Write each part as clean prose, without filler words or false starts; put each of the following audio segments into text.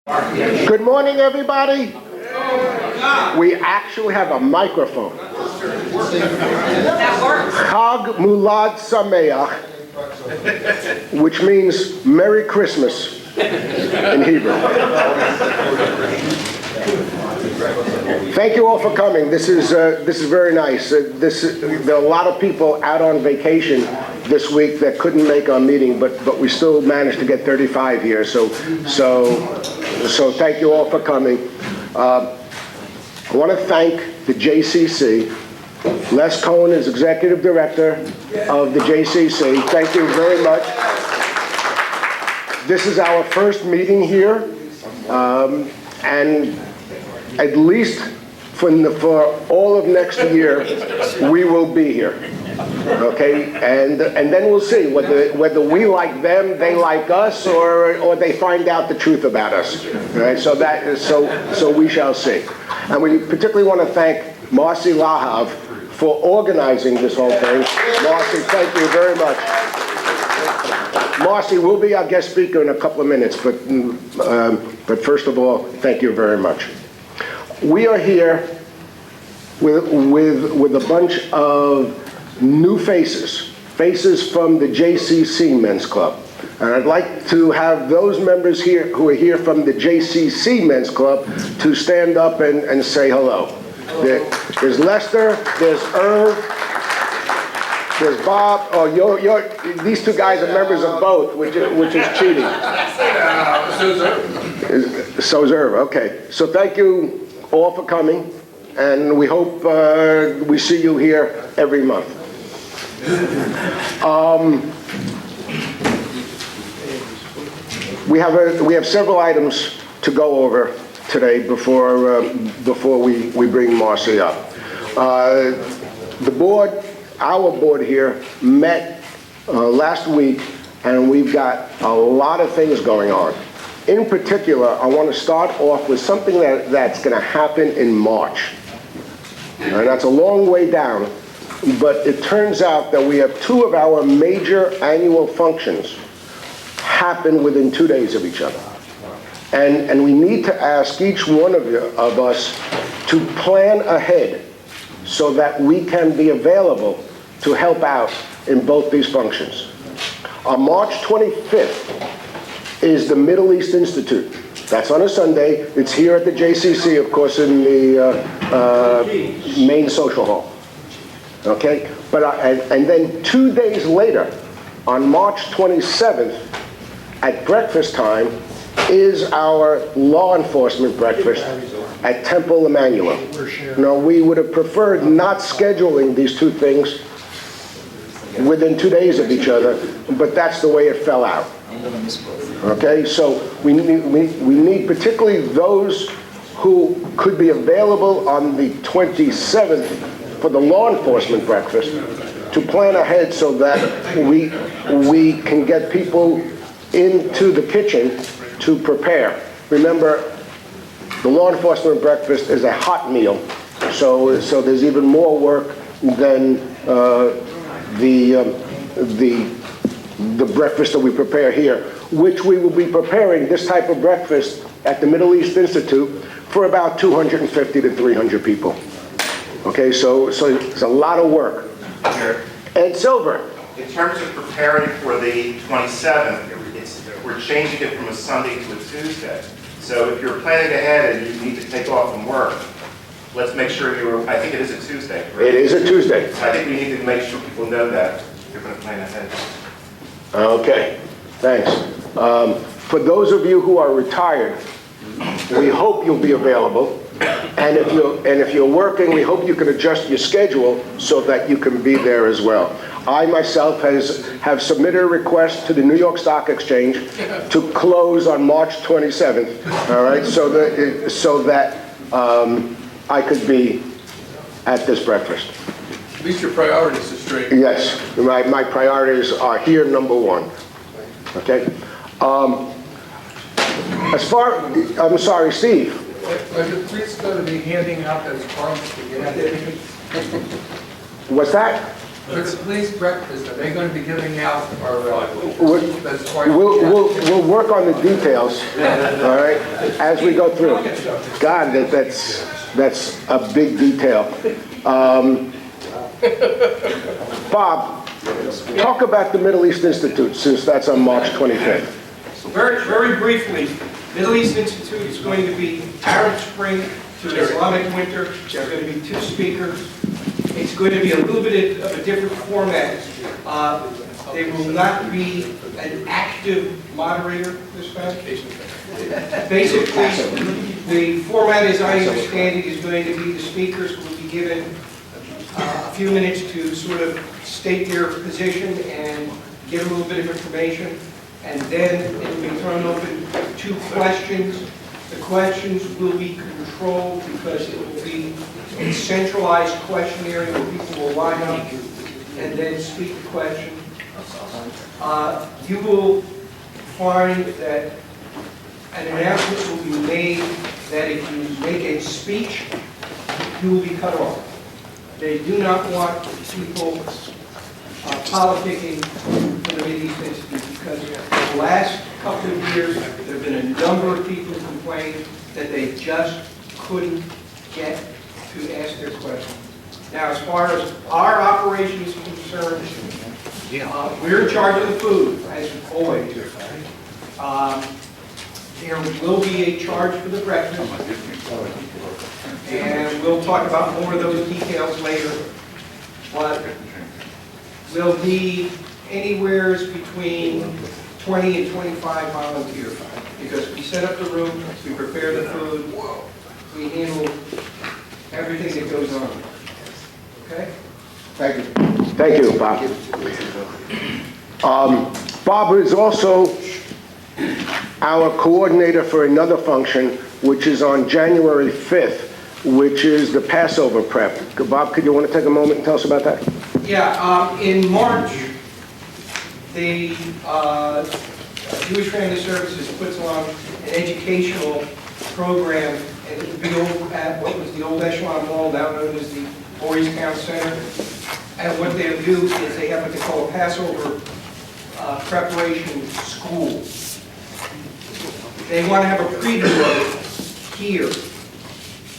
Good morning, everybody. We actually have a microphone. Chag Mulad Sameach, which means Merry Christmas in Hebrew. Thank you all for coming. This is very nice. There are a lot of people out on vacation this week that couldn't make our meeting, but we still managed to get 35 here. So thank you all for coming. I want to thank the JCC. Les Cohen is Executive Director of the JCC. Thank you very much. This is our first meeting here, and at least for all of next year, we will be here. Okay, and then we'll see whether we like them, they like us, or they find out the truth about us. All right, so we shall see. And we particularly want to thank Marcy Lahav for organizing this whole thing. Marcy, thank you very much. Marcy will be our guest speaker in a couple of minutes, but first of all, thank you very much. We are here with a bunch of new faces from the JCC Men's Club. And I'd like to have those members here who are here from the JCC Men's Club to stand up and say hello. There's Lester, there's Irv, there's Bob. Oh, these two guys are members of both, which is cheating. So's Irv, okay. So thank you all for coming, and we hope we see you here every month. We have several items to go over today before we bring Marcy up. Our board here met last week, and we've got a lot of things going on. In particular, I want to start off with something that's going to happen in March. And that's a long way down, but it turns out that we have two of our major annual functions happen within 2 days of each other. And we need to ask each one of us to plan ahead so that we can be available to help out in both these functions. On March 25th is the Middle East Institute. That's on a Sunday. It's here at the JCC, of course, in the main social hall. Okay? And then 2 days later, on March 27th, at breakfast time, is our law enforcement breakfast at Temple Emmanuel. Now, we would have preferred not scheduling these two things within 2 days of each other, but that's the way it fell out. Okay, so we need particularly those who could be available on the 27th for the law enforcement breakfast to plan ahead so that we can get people into the kitchen to prepare. Remember, the law enforcement breakfast is a hot meal, so there's even more work than the breakfast that we prepare here, which we will be preparing this type of breakfast at the Middle East Institute for about 250 to 300 people. Okay, so it's a lot of work. Ed Silver. In terms of preparing for the 27th, we're changing it from a Sunday to a Tuesday. So if you're planning ahead and you need to take off from work, let's make sure I think it is a Tuesday, correct? It is a Tuesday. I think we need to make sure people know that you're going to plan ahead. Okay, thanks. For those of you who are retired, we hope you'll be available. And if you're working, we hope you can adjust your schedule so that you can be there as well. I myself have submitted a request to the New York Stock Exchange to close on March 27th. All right, so that I could be at this breakfast. At least your priorities are straight. Yes, my priorities are here, number one. Okay. I'm sorry, Steve. Are the police going to be handing out those cards to get out of here? What's that? For the police breakfast, are they going to be giving out our, that's part of We'll work on the details, all right, as we go through. God, that's a big detail. Bob, talk about the Middle East Institute, since that's on March 25th. Very, very briefly, Middle East Institute is going to be Arab Spring to Islamic Winter. There are going to be 2 speakers. It's going to be a little bit of a different format. There will not be an active moderator this time. Basically, the format, as I understand it, is going to be the speakers will be given a few minutes to sort of state their position and give a little bit of information, and then it will be thrown open to questions. The questions will be controlled because it will be a centralized questionnaire where people will line up and then speak the question. You will find that an announcement will be made that if you make a speech, you will be cut off. They do not want people politicking for the Middle East Institute because the last couple of years there have been a number of people who complained that they just couldn't get to ask their question. Now, as far as our operation is concerned, we're in charge of the food, as always. There will be a charge for the breakfast, and we'll talk about more of those details later. But we'll need anywhere between 20 and 25 volunteers, because we set up the room, we prepare the food, we handle everything that goes on. Okay? Thank you. Thank you, Bob. Bob is also our coordinator for another function, which is on January 5th, which is the Passover prep. Bob, could you want to take a moment and tell us about that? Yeah, in March, the Jewish Family Services puts on an educational program, and it will be over at what was the old Echelon Mall, now known as the Boystown Center. And what they'll do is they have what they call a Passover preparation school. They want to have a preview of it here,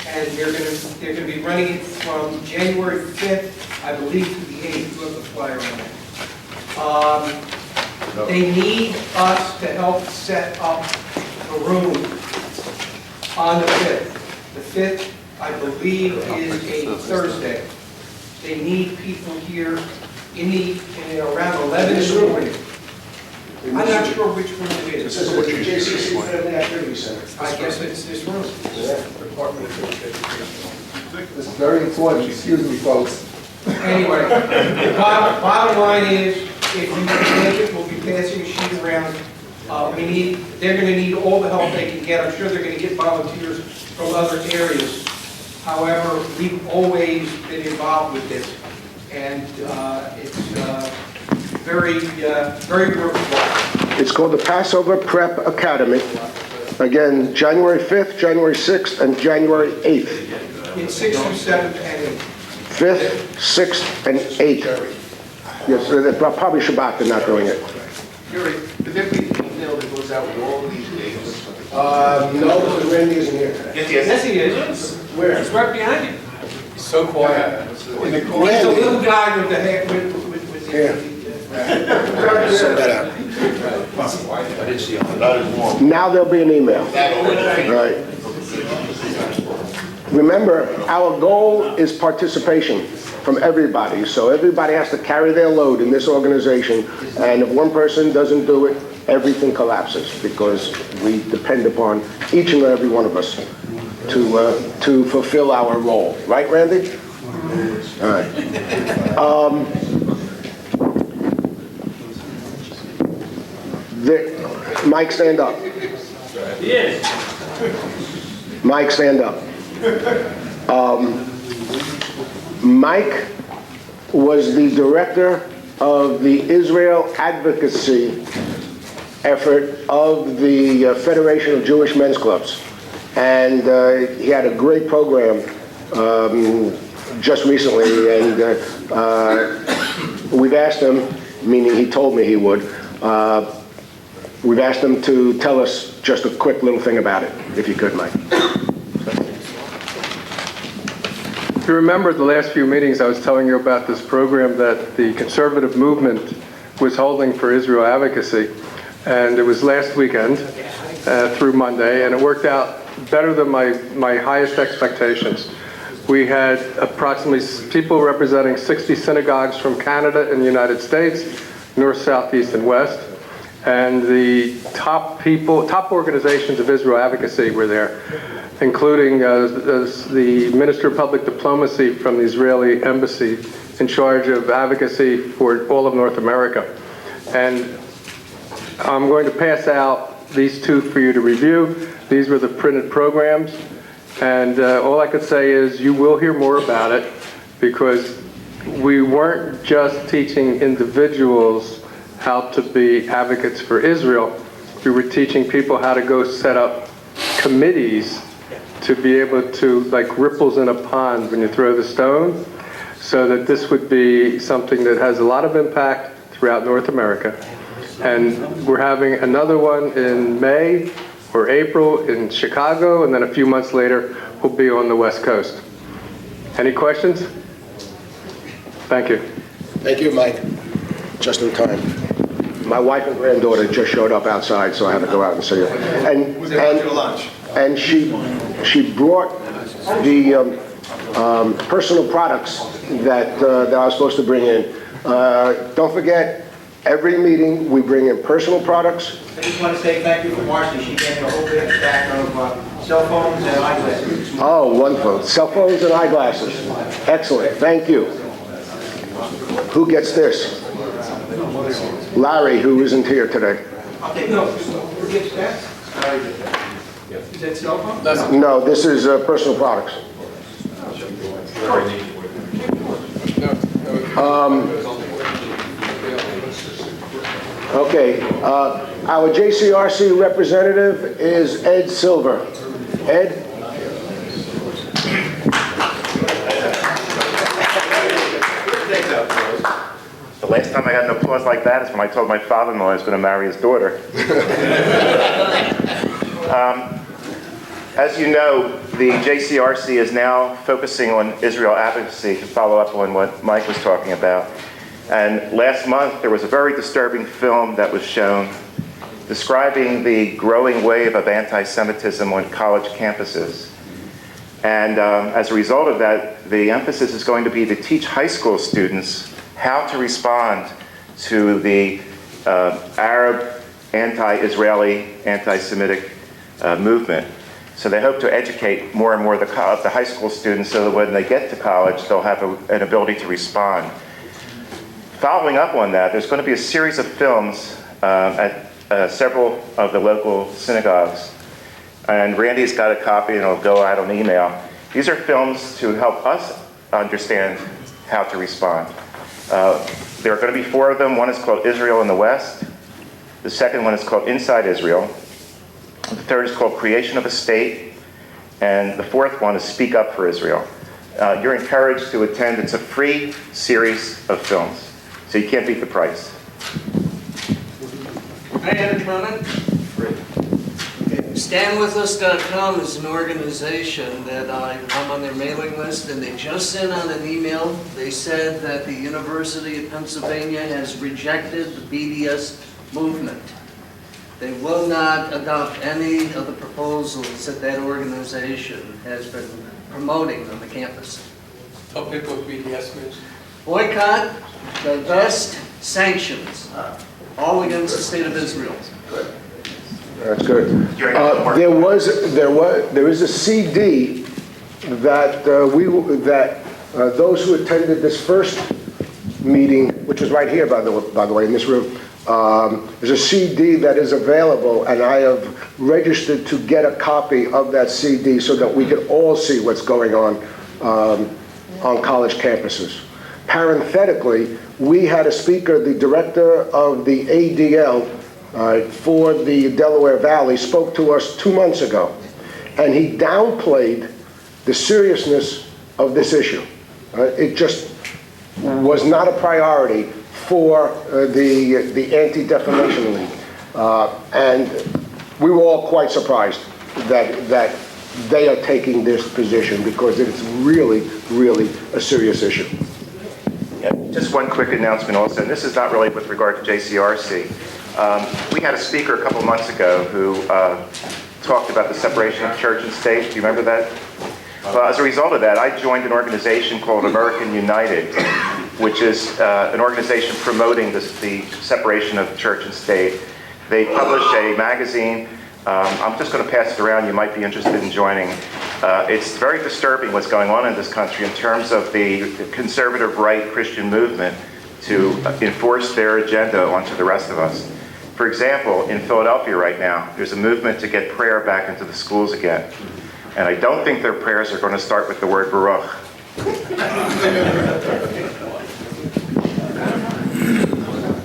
and they're going to be running it from January 5th, I believe, to the 8th. You have the flyer on it. They need us to help set up the room on the 5th. The 5th, I believe, is a Thursday. They need people here around 11 in the morning. I'm not sure which room it is. This is the JCC Family Activity Center. I guess it's this room. Department of Education. This is very important, excuse me, folks. Anyway, the bottom line is, if you can make it, we'll be passing a sheet around. They're going to need all the help they can get. I'm sure they're going to get volunteers from other areas. However, we've always been involved with this, and it's very worthwhile. It's called the Passover Prep Academy. Again, January 5th, January 6th, and January 8th. It's 6th through 7th and 8th. 5th, 6th, and 8th. Yes, they're probably Shabbat they're not doing it. Gary, could there be an email that goes out with all these dates? No, because Randy isn't here. Yes, he is. Where? He's right behind you. He's so quiet. He's a little guy with the hair, with the... Now there'll be an email. Right. Remember, our goal is participation from everybody. So everybody has to carry their load in this organization. And if one person doesn't do it, everything collapses, because we depend upon each and every one of us to fulfill our role. Right, Randy? All right. Mike, stand up. Yes. Mike, stand up. Mike was the director of the Israel advocacy effort of the Federation of Jewish Men's Clubs. And he had a great program just recently, and we've asked him, meaning he told me he would, we've asked him to tell us just a quick little thing about it, if you could, Mike. If you remember the last few meetings, I was telling you about this program that the conservative movement was holding for Israel advocacy. And it was last weekend through Monday, and it worked out better than my highest expectations. We had approximately people representing 60 synagogues from Canada and the United States, north, south, east, and west. And the top organizations of Israel advocacy were there, including the Minister of Public Diplomacy from the Israeli embassy in charge of advocacy for all of North America. And I'm going to pass out these two for you to review. These were the printed programs. And all I could say is you will hear more about it, because we weren't just teaching individuals how to be advocates for Israel. We were teaching people how to go set up committees to be able to, like ripples in a pond when you throw the stone, so that this would be something that has a lot of impact throughout North America. And we're having another one in May or April in Chicago, and then a few months later, we'll be on the West Coast. Any questions? Thank you. Thank you, Mike. Just in time. My wife and granddaughter just showed up outside, so I had to go out and see her. And she brought the personal products that I was supposed to bring in. Don't forget, every meeting we bring in personal products. I just want to say thank you for Marcy. She gave me a whole big stack of cell phones and eyeglasses. Oh, wonderful. Cell phones and eyeglasses. Excellent. Thank you. Who gets this? Larry, who isn't here today. No, who gets that? Is that cell phone? No, this is personal products. Okay, our JCRC representative is Ed Silver. Ed? The last time I got an applause like that is when I told my father-in-law I was going to marry his daughter. As you know, the JCRC is now focusing on Israel advocacy, to follow up on what Mike was talking about. And last month, there was a very disturbing film that was shown describing the growing wave of anti-Semitism on college campuses. And as a result of that, the emphasis is going to be to teach high school students how to respond to the Arab, anti-Israeli, anti-Semitic movement. So they hope to educate more and more of the high school students so that when they get to college, they'll have an ability to respond. Following up on that, there's going to be a series of films at several of the local synagogues. And Randy's got a copy, and it'll go out on email. These are films to help us understand how to respond. There are going to be 4 of them. One is called Israel in the West. The second one is called Inside Israel. The third is called Creation of a State. And the fourth one is Speak Up for Israel. You're encouraged to attend. It's a free series of films, so you can't beat the price. I had a comment. StandWithUs.com is an organization that I'm on their mailing list, and they just sent out an email. They said that the University of Pennsylvania has rejected the BDS movement. They will not adopt any of the proposals that that organization has been promoting on the campus. Tell people what BDS means. Boycott, divest, sanctions, all against the state of Israel. That's good. There is a CD that those who attended this first meeting, which is right here, by the way, in this room. There's a CD that is available, and I have registered to get a copy of that CD so that we can all see what's going on college campuses. Parenthetically, we had a speaker, the director of the ADL for the Delaware Valley, spoke to us 2 months ago, and he downplayed the seriousness of this issue. It just was not a priority for the Anti-Defamation League. And we were all quite surprised that they are taking this position because it's really, really a serious issue. Yeah, just one quick announcement also, and this is not really with regard to JCRC. We had a speaker a couple months ago who talked about the separation of church and state. Do you remember that? Well, as a result of that, I joined an organization called American United, which is an organization promoting the separation of church and state. They publish a magazine. I'm just going to pass it around. You might be interested in joining. It's very disturbing what's going on in this country in terms of the conservative right Christian movement to enforce their agenda onto the rest of us. For example, in Philadelphia right now, there's a movement to get prayer back into the schools again. And I don't think their prayers are going to start with the word Baruch.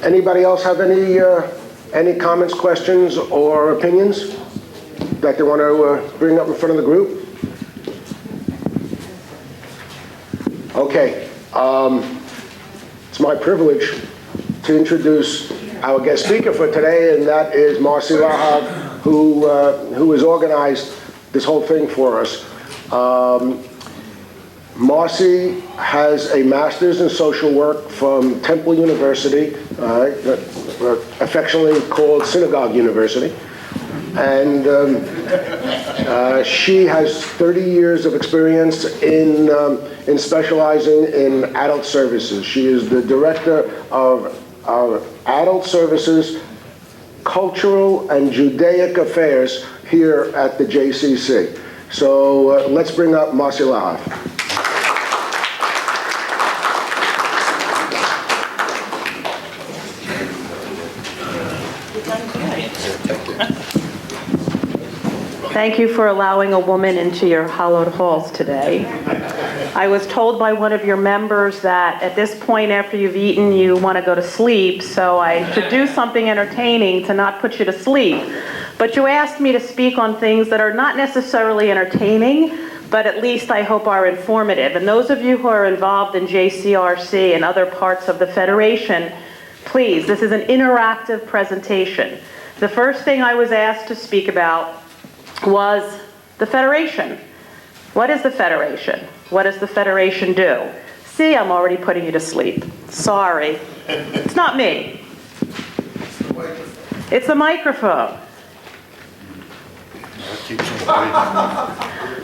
Anybody else have any comments, questions, or opinions that they want to bring up in front of the group? Okay. It's my privilege to introduce our guest speaker for today, and that is Marcy Lahav, who has organized this whole thing for us. Marcy has a master's in social work from Temple University, affectionately called Synagogue University. And she has 30 years of experience in specializing in adult services. She is the director of Adult Services, Cultural and Judaic Affairs here at the JCC. So let's bring up Marcy Lahav. Thank you for allowing a woman into your hallowed halls today. I was told by one of your members that at this point after you've eaten, you want to go to sleep, so I should do something entertaining to not put you to sleep. But you asked me to speak on things that are not necessarily entertaining, but at least I hope are informative. And those of you who are involved in JCRC and other parts of the Federation, please, this is an interactive presentation. The first thing I was asked to speak about was the Federation. What is the Federation? What does the Federation do? See, I'm already putting you to sleep. Sorry. It's not me. It's a microphone.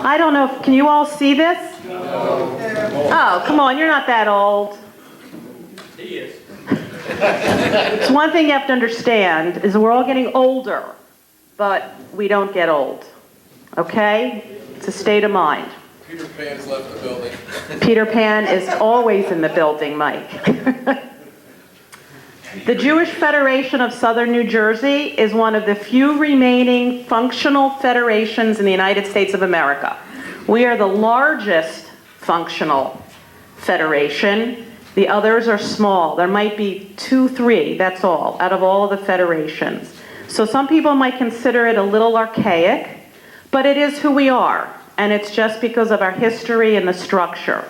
I don't know, can you all see this? Oh, come on, you're not that old. He is. It's one thing you have to understand is we're all getting older, but we don't get old. Okay? It's a state of mind. Peter Pan's left the building. Peter Pan is always in the building, Mike. The Jewish Federation of Southern New Jersey is one of the few remaining functional federations in the United States of America. We are the largest functional federation. The others are small. There might be 2, 3, that's all, out of all of the federations. So some people might consider it a little archaic, but it is who we are, and it's just because of our history and the structure.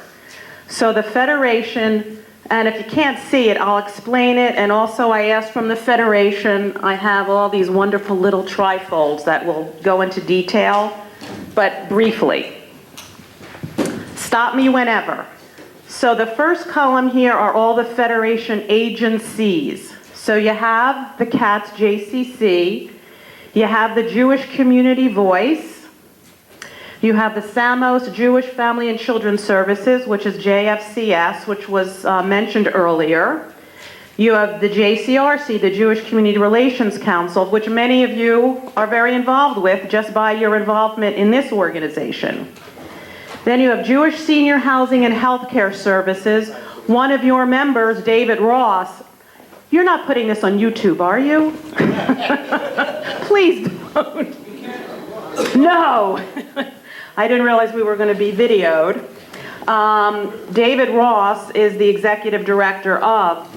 So the Federation, and if you can't see it, I'll explain it, and also I asked from the Federation, I have all these wonderful little trifolds that will go into detail, but briefly. Stop me whenever. So the first column here are all the Federation agencies. So you have the CATS JCC, you have the Jewish Community Voice, you have the Samos Jewish Family and Children's Services, which is JFCS, which was mentioned earlier. You have the JCRC, the Jewish Community Relations Council, which many of you are very involved with just by your involvement in this organization. Then you have Jewish Senior Housing and Healthcare Services. One of your members, David Ross, you're not putting this on YouTube, are you? Please don't. No. I didn't realize we were going to be videoed. David Ross is the executive director of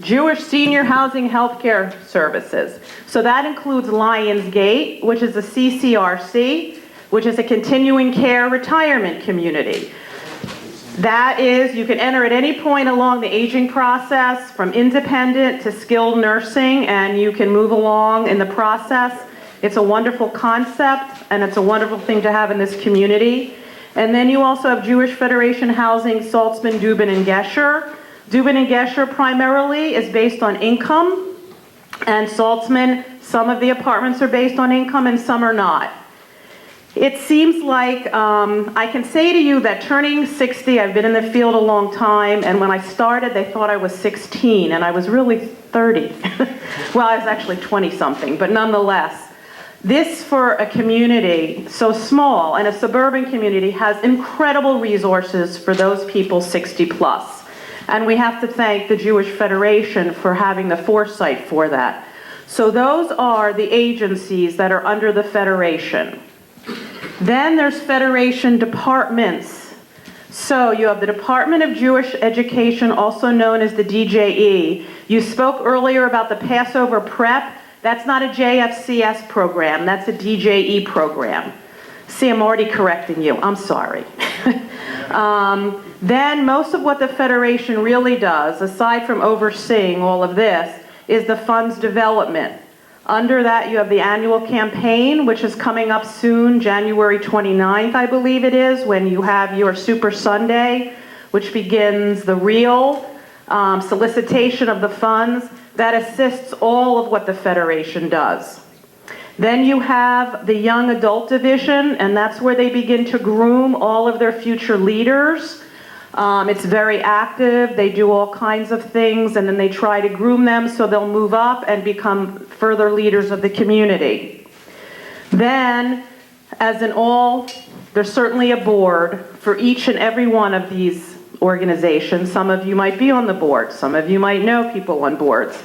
Jewish Senior Housing Healthcare Services. So that includes Lions Gate, which is a CCRC, which is a continuing care retirement community. That is, you can enter at any point along the aging process, from independent to skilled nursing, and you can move along in the process. It's a wonderful concept, and it's a wonderful thing to have in this community. And then you also have Jewish Federation Housing, Saltzman, Dubin, and Gesher. Dubin and Gesher primarily is based on income, and Saltzman, some of the apartments are based on income and some are not. It seems like, I can say to you that turning 60, I've been in the field a long time, and when I started, they thought I was 16, and I was really 30. Well, I was actually 20-something, but nonetheless, this for a community so small, and a suburban community, has incredible resources for those people 60 plus. And we have to thank the Jewish Federation for having the foresight for that. So those are the agencies that are under the Federation. Then there's Federation departments. So you have the Department of Jewish Education, also known as the DJE. You spoke earlier about the Passover Prep. That's not a JFCS program, that's a DJE program. See, I'm already correcting you, I'm sorry. Then most of what the Federation really does, aside from overseeing all of this, is the funds development. Under that, you have the annual campaign, which is coming up soon, January 29th, I believe it is, when you have your Super Sunday, which begins the real solicitation of the funds that assists all of what the Federation does. Then you have the Young Adult Division, and that's where they begin to groom all of their future leaders. It's very active. They do all kinds of things, and then they try to groom them so they'll move up and become further leaders of the community. Then, as in all, there's certainly a board for each and every one of these organizations. Some of you might be on the board. Some of you might know people on boards.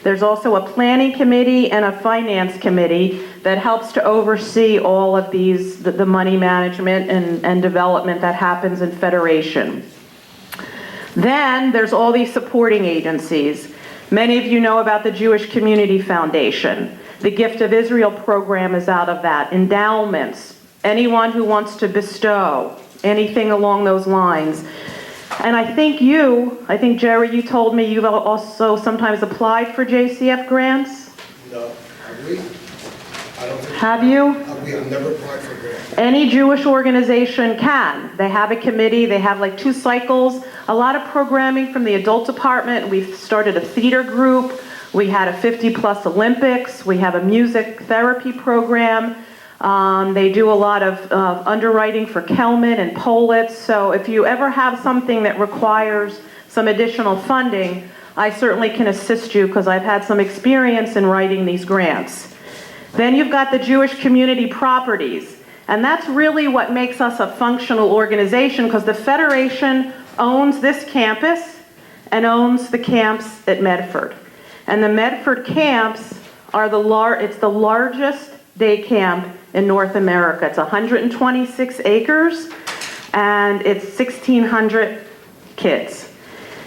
There's also a planning committee and a finance committee that helps to oversee all of these, the money management and development that happens in Federation. Then there's all these supporting agencies. Many of you know about the Jewish Community Foundation. The Gift of Israel program is out of that. Endowments, anyone who wants to bestow, anything along those lines. And I think Jerry, you told me you've also sometimes applied for JCF grants? No, have we? I don't think. Have you? We have never applied for grants. Any Jewish organization can. They have a committee, they have like 2 cycles, a lot of programming from the adult department. We've started a theater group, we had a 50+ Olympics, we have a music therapy program. They do a lot of underwriting for Kelman and Politz. So if you ever have something that requires some additional funding, I certainly can assist you because I've had some experience in writing these grants. Then you've got the Jewish community properties. And that's really what makes us a functional organization because the Federation owns this campus and owns the camps at Medford. And the Medford camps are the largest day camp in North America. It's 126 acres and it's 1,600 kids.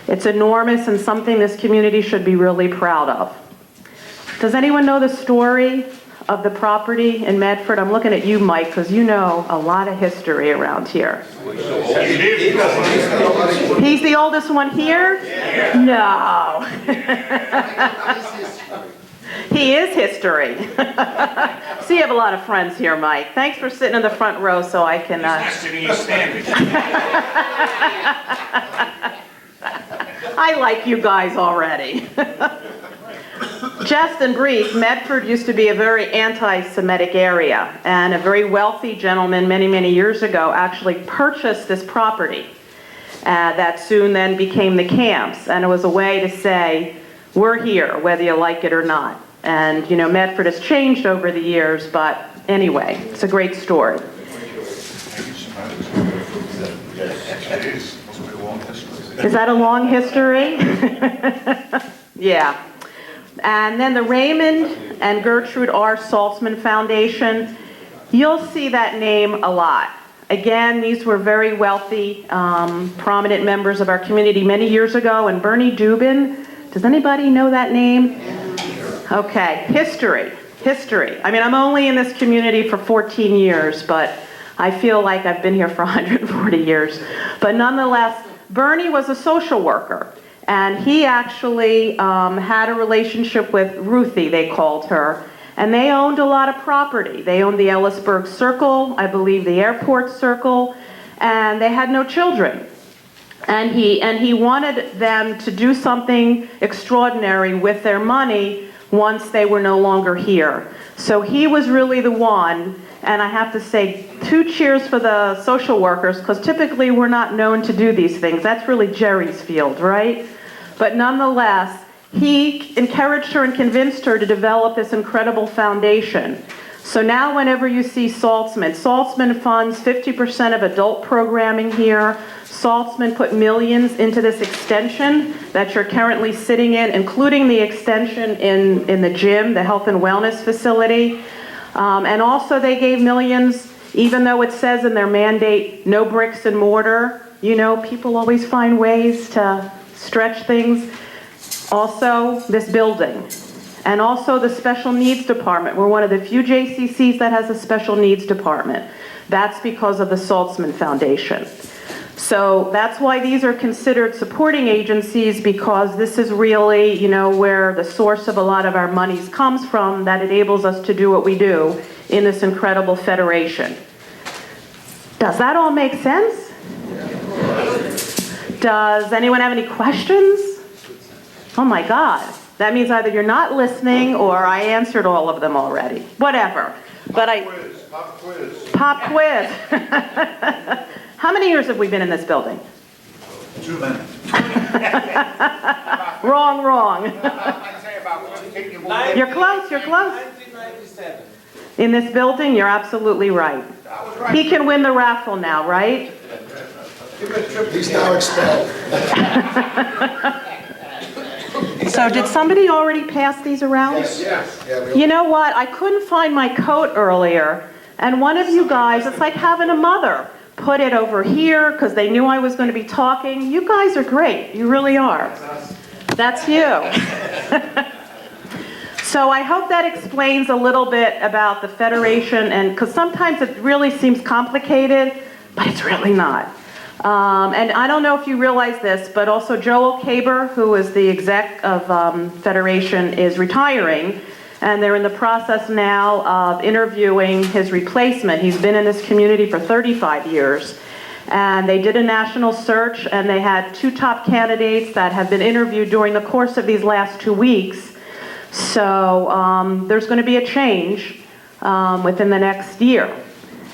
It's enormous and something this community should be really proud of. Does anyone know the story of the property in Medford? I'm looking at you, Mike, because you know a lot of history around here. He's the oldest one here? No. He is history. So you have a lot of friends here, Mike. Thanks for sitting in the front row so I can... He's not sitting, he's standing. I like you guys already. Just in brief, Medford used to be a very anti-Semitic area, and a very wealthy gentleman many, many years ago actually purchased this property that soon then became the camps, and it was a way to say, we're here, whether you like it or not. And, you know, Medford has changed over the years, but anyway, it's a great story. Is that a long history? Yeah. And then the Raymond and Gertrude R. Saltzman Foundation, you'll see that name a lot. Again, these were very wealthy, prominent members of our community many years ago. And Bernie Dubin, does anybody know that name? Okay, history. I mean, I'm only in this community for 14 years, but I feel like I've been here for 140 years. But nonetheless, Bernie was a social worker. And he actually had a relationship with Ruthie, they called her. And they owned a lot of property. They owned the Ellisburg Circle, I believe the Airport Circle, and they had no children. And he wanted them to do something extraordinary with their money once they were no longer here. So he was really the one, and I have to say 2 cheers for the social workers, because typically we're not known to do these things. That's really Jerry's field, right? But nonetheless, he encouraged her and convinced her to develop this incredible foundation. So now whenever you see Saltzman funds 50% of adult programming here. Saltzman put millions into this extension that you're currently sitting in, including the extension in the gym, the health and wellness facility. And also they gave millions, even though it says in their mandate, no bricks and mortar. You know, people always find ways to stretch things. Also, this building. And also the special needs department. We're one of the few JCCs that has a special needs department. That's because of the Saltzman Foundation. So that's why these are considered supporting agencies, because this is really, you know, where the source of a lot of our monies comes from, that enables us to do what we do in this incredible federation. Does that all make sense? Does anyone have any questions? Oh my God. That means either you're not listening or I answered all of them already. Whatever. But Pop quiz. Pop quiz. How many years have we been in this building? 2 minutes. Wrong. You're close. 1997. In this building, you're absolutely right. He can win the raffle now, right? He's now expelled. So did somebody already pass these around? Yes. You know what? I couldn't find my coat earlier, and one of you guys, it's like having a mother, put it over here because they knew I was going to be talking. You guys are great. You really are. That's you. So I hope that explains a little bit about the Federation, and because sometimes it really seems complicated, but it's really not. And I don't know if you realize this, but also Joel Kaber, who is the exec of Federation, is retiring, and they're in the process now of interviewing his replacement. He's been in this community for 35 years, and they did a national search, and they had 2 top candidates that have been interviewed during the course of these last 2 weeks. So there's going to be a change within the next year.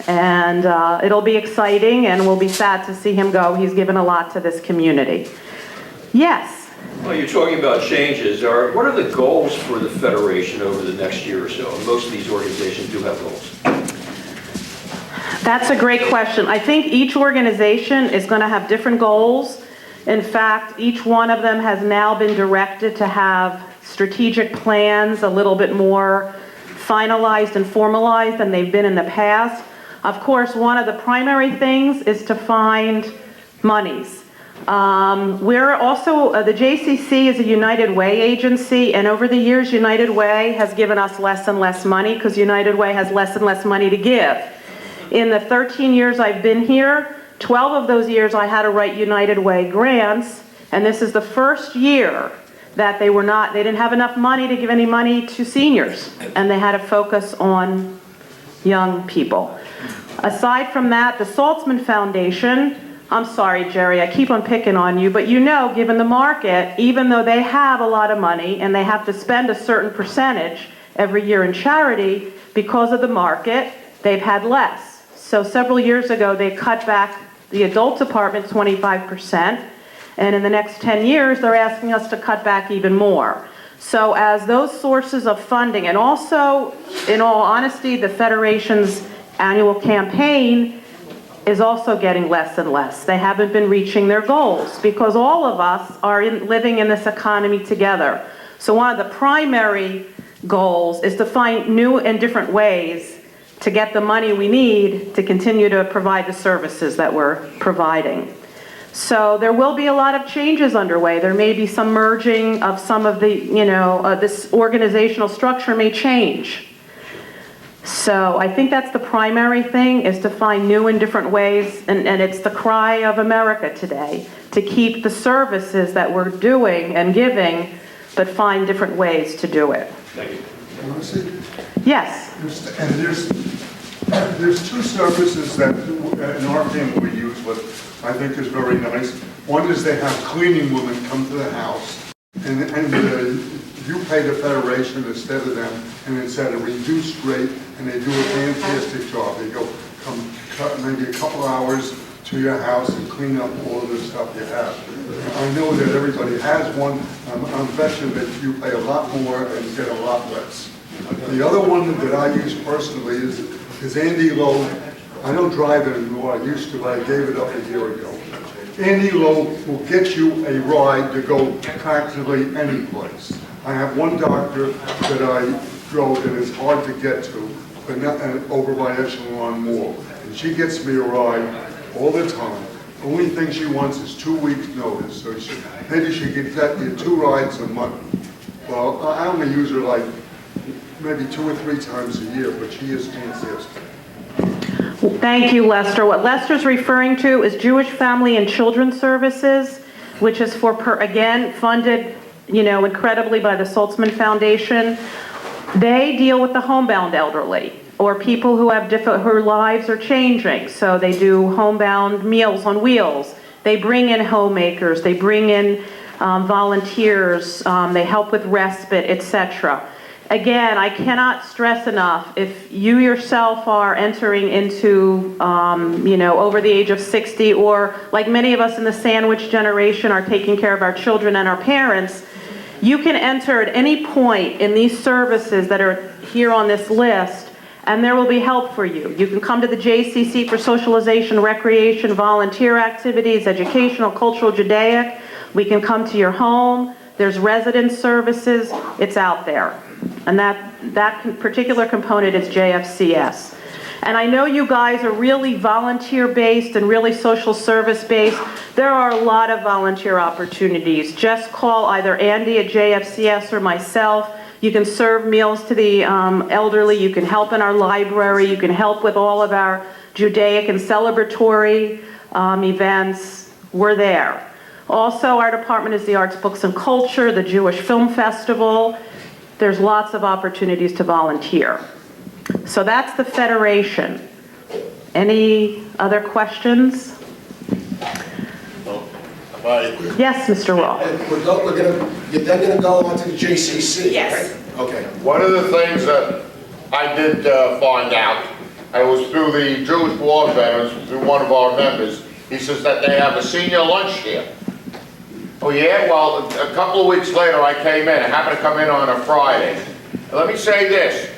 And it'll be exciting, and we'll be sad to see him go. He's given a lot to this community. Yes? Well, you're talking about changes. What are the goals for the Federation over the next year or so? Most of these organizations do have goals. That's a great question. I think each organization is going to have different goals. In fact, each one of them has now been directed to have strategic plans a little bit more finalized and formalized than they've been in the past. Of course, one of the primary things is to find monies. We're also, the JCC is a United Way agency, and over the years, United Way has given us less and less money because United Way has less and less money to give. In the 13 years I've been here, 12 of those years I had to write United Way grants, and this is the first year that they didn't have enough money to give any money to seniors, and they had to focus on young people. Aside from that, the Saltzman Foundation, I'm sorry, Jerry, I keep on picking on you, but you know, given the market, even though they have a lot of money and they have to spend a certain percentage every year in charity, because of the market, they've had less. So several years ago, they cut back the adult department 25%, and in the next 10 years, they're asking us to cut back even more. So as those sources of funding, and also, in all honesty, the Federation's annual campaign is also getting less and less. They haven't been reaching their goals because all of us are living in this economy together. So one of the primary goals is to find new and different ways to get the money we need to continue to provide the services that we're providing. So there will be a lot of changes underway. There may be some merging of some of the, this organizational structure may change. So I think that's the primary thing, is to find new and different ways, and it's the cry of America today, to keep the services that we're doing and giving, but find different ways to do it. Thank you. Marcy, Yes. and there's two services that in our family we use, what I think is very nice. One is they have cleaning women come to the house, and you pay the Federation instead of them, and it's at a reduced rate, and they do a fantastic job. They come maybe a couple hours to your house and clean up all of the stuff you have. I know that everybody has one. I'm betting that you pay a lot more and get a lot less. The other one that I use personally is Andy Lowe. I don't drive it anymore. I used to, but I gave it up a year ago. Andy Lowe will get you a ride to go practically any place. I have one doctor that I drove that is hard to get to, but not over by Echelon Mall. And she gets me a ride all the time. The only thing she wants is 2 weeks notice, so maybe she could get you 2 rides a month. Well, I only use her like maybe 2 or 3 times a year, but she is fantastic. Thank you, Lester. What Lester's referring to is Jewish Family and Children's Services, which is again, funded, incredibly by the Saltzman Foundation. They deal with the homebound elderly, or people who have whose lives are changing. So they do homebound Meals on Wheels. They bring in homemakers. They bring in volunteers. They help with respite, etc. Again, I cannot stress enough, if you yourself are entering into, over the age of 60, or like many of us in the sandwich generation are taking care of our children and our parents, you can enter at any point in these services that are here on this list, and there will be help for you. You can come to the JCC for socialization, recreation, volunteer activities, educational, cultural, Judaic. We can come to your home. There's residence services. It's out there. And that particular component is JFCS. And I know you guys are really volunteer-based and really social service-based. There are a lot of volunteer opportunities. Just call either Andy at JFCS or myself. You can serve meals to the elderly. You can help in our library. You can help with all of our Judaic and celebratory events. We're there. Also, our department is the Arts, Books, and Culture, the Jewish Film Festival. There's lots of opportunities to volunteer. So that's the Federation. Any other questions? Yes, Mr. Roth. You're then going to go on to the JCC, Yes. right? Okay. One of the things that I did find out, I was through the Jewish War Veterans, through one of our members. He says that they have a senior lunch here. Oh yeah? Well, a couple of weeks later I came in. I happened to come in on a Friday. And let me say this.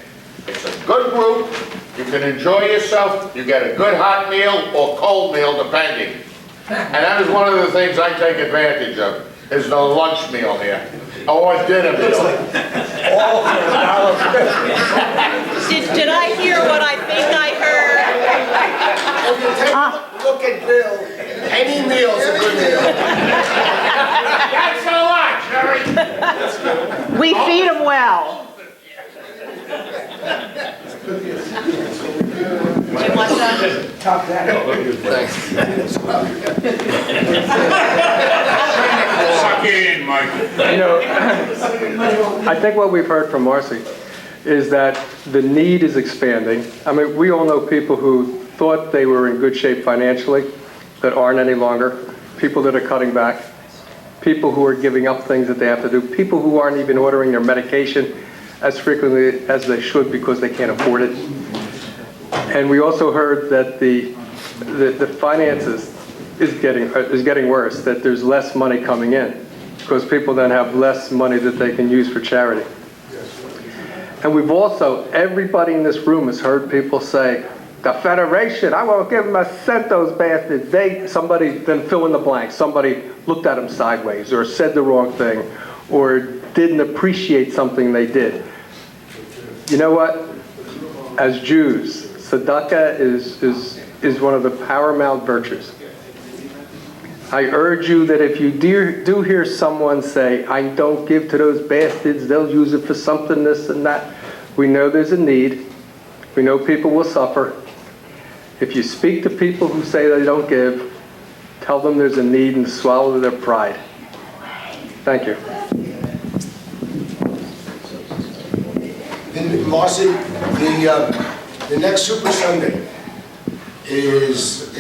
It's a good group. You can enjoy yourself. You get a good hot meal or cold meal, depending. And that is one of the things I take advantage of, is the lunch meal here. Or dinner meal. Did I hear what I think I heard? Look at Bill. Any meal's a good meal. That's a lot, Jerry. We feed them well. Do you want that? Top that. Suck it in, Mike. I think what we've heard from Marcy is that the need is expanding. I mean, we all know people who thought they were in good shape financially that aren't any longer, people that are cutting back, people who are giving up things that they have to do, people who aren't even ordering their medication as frequently as they should because they can't afford it. And we also heard that the finances is getting worse, that there's less money coming in because people then have less money that they can use for charity. And we've also, everybody in this room has heard people say, the Federation, I won't give them a cent, those bastards. Somebody, then fill in the blank, somebody looked at them sideways or said the wrong thing or didn't appreciate something they did. You know what? As Jews, tzedakah is one of the paramount virtues. I urge you that if you do hear someone say, I don't give to those bastards, they'll use it for something, this and that. We know there's a need. We know people will suffer. If you speak to people who say they don't give, tell them there's a need and swallow their pride. Thank you. Then, Marcy, the next Super Sunday is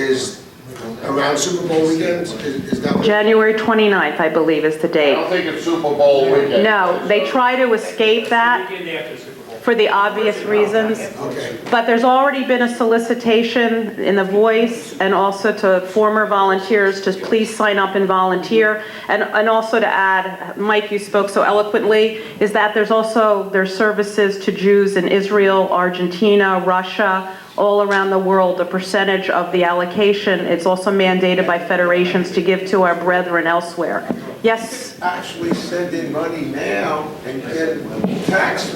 around Super Bowl weekend? Is that what? January 29th, I believe, is the I date. don't think it's Super Bowl weekend. No, they try to escape that for the obvious reasons. Okay. But there's already been a solicitation in the Voice and also to former volunteers to please sign up and volunteer. And also to add, Mike, you spoke so eloquently, is that there's services to Jews in Israel, Argentina, Russia, all around the world. The percentage of the allocation, it's also mandated by federations to give to our brethren elsewhere. Yes? Actually send in money now and get tax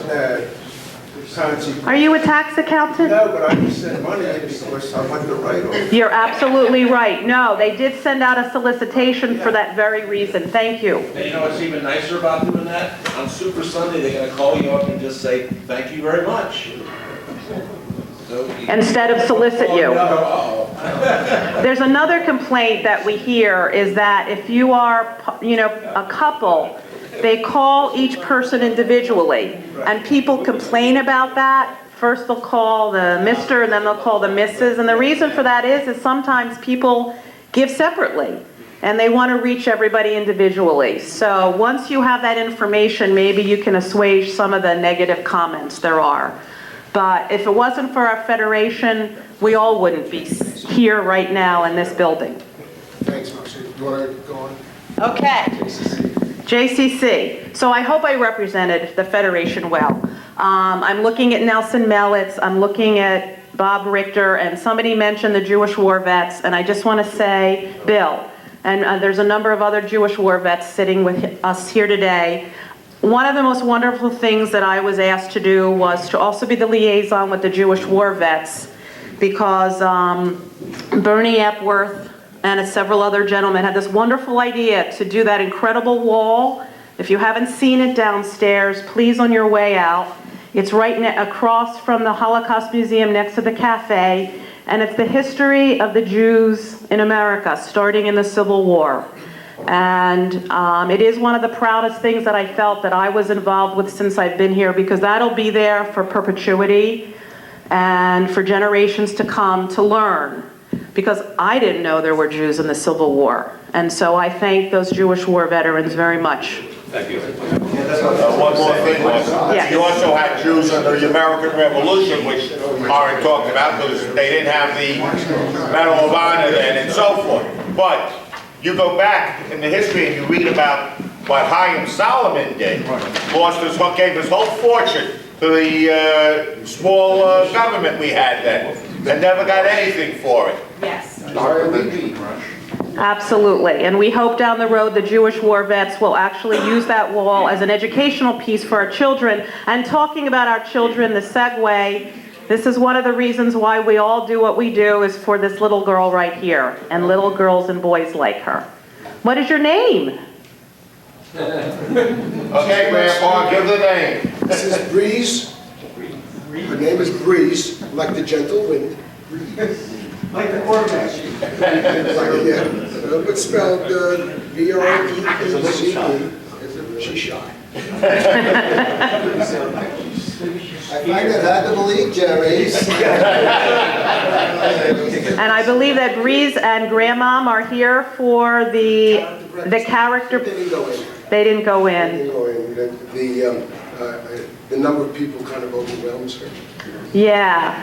consequences. Are you a tax accountant? No, but I can send money in because I want the write-off. You're absolutely right. No, they did send out a solicitation for that very reason. Thank you. And you know what's even nicer about doing that? On Super Sunday, they're gonna call you up and just say, thank you very much. So Instead of solicit you. There's another complaint that we hear is that if you are, a couple, they call each person individually, and people complain about that. First they'll call the Mr. and then they'll call the Mrs. And the reason for that is sometimes people give separately and they want to reach everybody individually. So once you have that information, maybe you can assuage some of the negative comments there are. But if it wasn't for our federation, we all wouldn't be here right now in this building. Thanks, Marcy. You want to go on? Okay. JCC. So I hope I represented the Federation well. I'm looking at Nelson Melitz, I'm looking at Bob Richter, and somebody mentioned the Jewish war vets, and I just want to say, Bill, and there's a number of other Jewish war vets sitting with us here today. One of the most wonderful things that I was asked to do was to also be the liaison with the Jewish war vets, because Bernie Epworth and several other gentlemen had this wonderful idea to do that incredible wall. If you haven't seen it downstairs, please on your way out. It's right across from the Holocaust Museum next to the cafe, and it's the history of the Jews in America, starting in the Civil War. And it is one of the proudest things that I felt that I was involved with since I've been here, because that'll be there for perpetuity and for generations to come to learn. Because I didn't know there were Jews in the Civil War. And so I thank those Jewish war veterans very much. Thank you. One more thing, Yes. you also had Jews under the American Revolution, which aren't talked about because they didn't have the Medal of Honor then and so forth. But you go back in the history and you read about what Chaim Solomon did. Gave his whole fortune to the small government we had then, and never got anything for it. Yes. Absolutely. And we hope down the road the Jewish war vets will actually use that wall as an educational piece for our children. And talking about our children, the segue, this is one of the reasons why we all do what we do, is for this little girl right here, and little girls and boys like her. What is your name? Okay, Grandpa, give the name. This is Breeze. Her name is Breeze, like the gentle wind. Like the quarterback. Yeah, but spelled B-R-E-E-Z-E. She's shy. I find it hard to believe, Jerry. And I believe that Breeze and Grandmom are here for the character. They didn't go in. They didn't go in. They didn't go in. The number of people kind of overwhelms her. Yeah,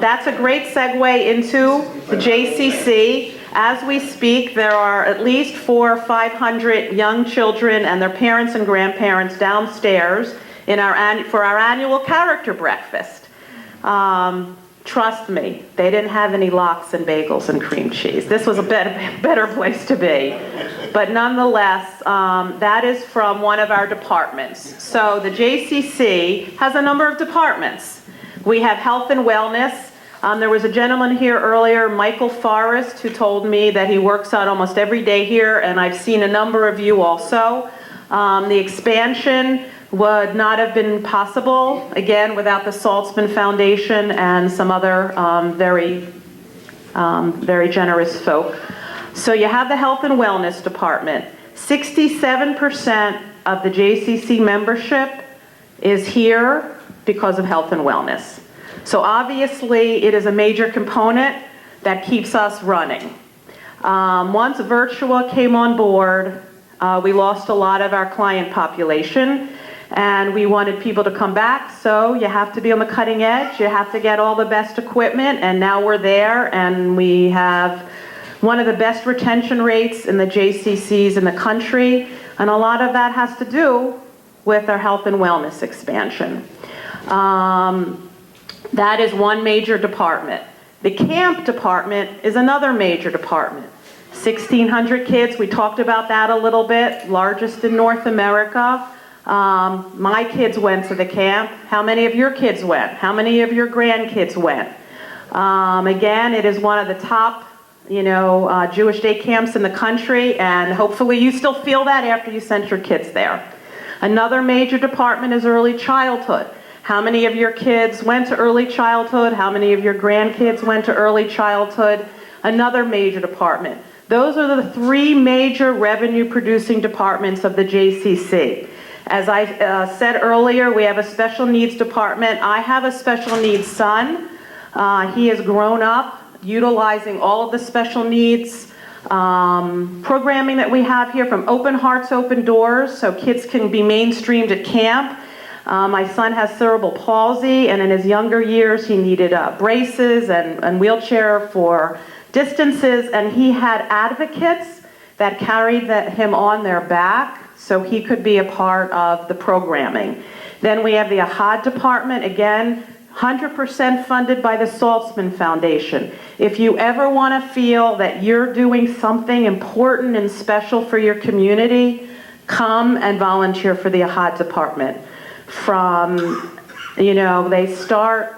that's a great segue into the JCC. As we speak, there are at least 400 or 500 young children and their parents and grandparents downstairs for our annual character breakfast. Trust me, they didn't have any lox and bagels and cream cheese. This was a better place to be. But nonetheless, that is from one of our departments. So the JCC has a number of departments. We have health and wellness. There was a gentleman here earlier, Michael Forrest, who told me that he works out almost every day here, and I've seen a number of you also. The expansion, would not have been possible, again, without the Saltzman Foundation and some other very generous folk. So you have the Health and Wellness Department. 67% of the JCC membership is here because of health and wellness. So obviously, it is a major component that keeps us running. Once Virtua came on board, we lost a lot of our client population, and we wanted people to come back, so you have to be on the cutting edge, you have to get all the best equipment, and now we're there, and we have one of the best retention rates in the JCCs in the country, and a lot of that has to do with our health and wellness expansion. That is one major department. The camp department is another major department. 1,600 kids, we talked about that a little bit, largest in North America. My kids went to the camp. How many of your kids went? How many of your grandkids went? Again, it is one of the top, Jewish day camps in the country, and hopefully you still feel that after you sent your kids there. Another major department is early childhood. How many of your kids went to early childhood? How many of your grandkids went to early childhood? Another major department. Those are the three major revenue-producing departments of the JCC. As I said earlier, we have a special needs department. I have a special needs son. He has grown up utilizing all of the special needs programming that we have here, from Open Hearts, Open Doors, so kids can be mainstreamed at camp. My son has cerebral palsy, and in his younger years he needed braces and wheelchair for distances, and he had advocates that carried him on their back so he could be a part of the programming. Then we have the AHAD department, again, 100% funded by the Saltzman Foundation. If you ever want to feel that you're doing something important and special for your community, come and volunteer for the AHAD department. They start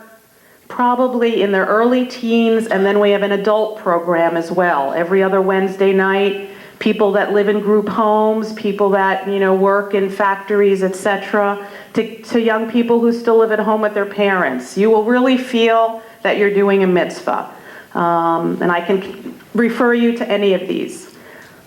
probably in their early teens, and then we have an adult program as well. Every other Wednesday night, people that live in group homes, people that, work in factories, etc., to young people who still live at home with their parents. You will really feel that you're doing a mitzvah. And I can refer you to any of these.